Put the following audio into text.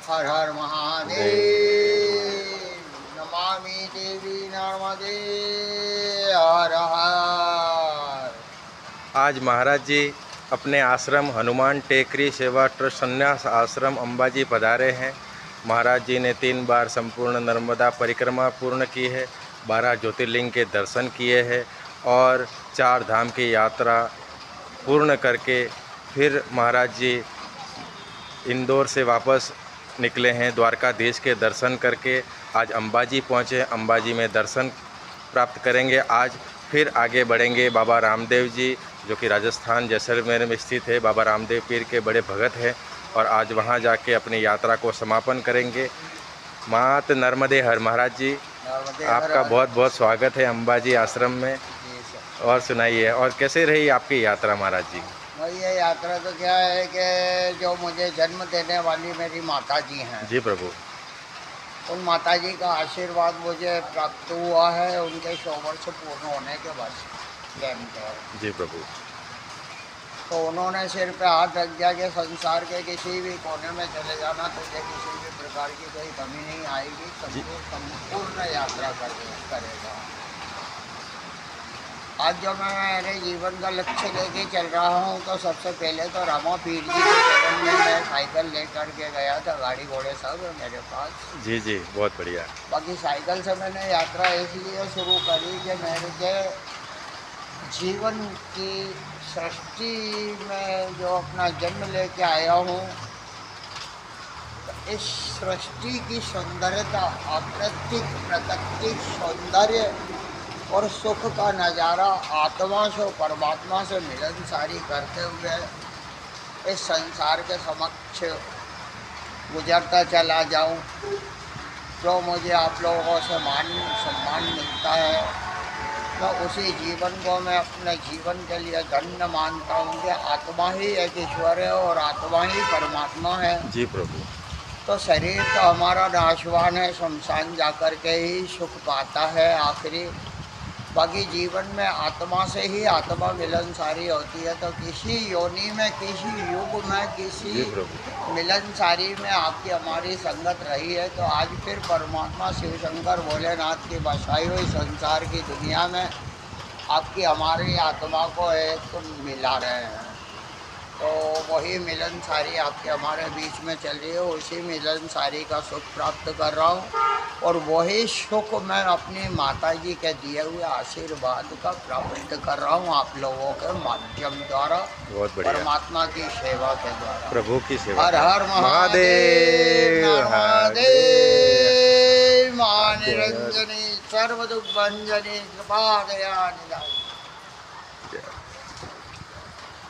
हर हर महादेव। नमामि देवी नर्मदे हर हर। आज महाराज जी अपने आश्रम हनुमान टेकरी सेवा ट्रस्ट संन्यास आश्रम अंबाजी पधारे हैं। महाराज जी ने 3 बार संपूर्ण नर्मदा परिक्रमा पूर्ण की है, 12 ज्योतिर्लिंग के दर्शन किए हैं और 4 धाम की यात्रा पूर्ण करके फिर महाराज जी इंदौर से वापस निकले हैं। द्वारकाधीश के दर्शन करके आज अंबाजी पहुँचे। अंबाजी में दर्शन प्राप्त करेंगे। आज फिर आगे बढ़ेंगे। बाबा रामदेव जी जो कि राजस्थान जैसलमेर में स्थित है, बाबा रामदेव पीर के बड़े भगत हैं और आज वहां जाके अपनी यात्रा को समापन करेंगे। मात नर्मदे हर। महाराज जी आपका बहुत बहुत स्वागत है अंबाजी आश्रम में। और सुनाइए, और कैसे रही आपकी यात्रा महाराज जी? भाई ये यात्रा तो क्या है कि जो मुझे जन्म देने वाली मेरी माता जी हैं जी प्रभु, उन माता जी का आशीर्वाद मुझे प्राप्त हुआ है उनके 100 वर्ष पूर्ण होने के बाद जन्म के। जी प्रभु। तो उन्होंने सिर पे हाथ रख दिया कि संसार के किसी भी कोने में चले जाना, तुझे किसी भी प्रकार की कोई कमी नहीं आएगी, संपूर्ण यात्रा करेगा। आज जो मैं मेरे जीवन का लक्ष्य लेके चल रहा हूँ, तो सबसे पहले तो रामा पीर जी के चरण में मैं साइकिल लेकर के गया था, गाड़ी घोड़े सब मेरे पास। जी जी, बहुत बढ़िया। बाकी साइकिल से मैंने यात्रा इसलिए शुरू करी कि मेरे के जीवन की सृष्टि में जो अपना जन्म लेके आया हूँ, इस सृष्टि की सौंदर्यता, अप्रत्यक्ष प्राकृतिक सौंदर्य और सुख का नज़ारा आत्मा से परमात्मा से मिलनसारी करते हुए इस संसार के समक्ष गुजरता चला जाऊं। जो मुझे आप लोगों से मान सम्मान मिलता है, तो उसी जीवन को मैं अपने जीवन के लिए धन्य मानता हूँ कि आत्मा ही एक ईश्वर है और आत्मा ही परमात्मा है। जी प्रभु। तो शरीर तो हमारा नाशवान है, शमशान जाकर के ही सुख पाता है आखिरी। बाकी जीवन में आत्मा से ही आत्मा मिलनसारी होती है। तो किसी योनि में, किसी युग में, किसी मिलनसारी में आपकी हमारी संगत रही है, तो आज फिर परमात्मा शिव शंकर भोलेनाथ की बसाई हुई संसार की दुनिया में आपकी हमारी आत्मा को एक मिला रहे हैं। तो वही मिलनसारी आपके हमारे बीच में चल रही है, उसी मिलनसारी का सुख प्राप्त कर रहा हूँ और वही सुख मैं अपनी माता जी के दिए हुए आशीर्वाद का प्राप्त कर रहा हूँ आप लोगों के माध्यम द्वारा। बहुत बढ़िया। परमात्मा की सेवा के द्वारा, प्रभु की सेवा। हर हर महादेव। नर्मदे मां निरंजनी सर्व दुख भंजनी कृपा दया निधानी।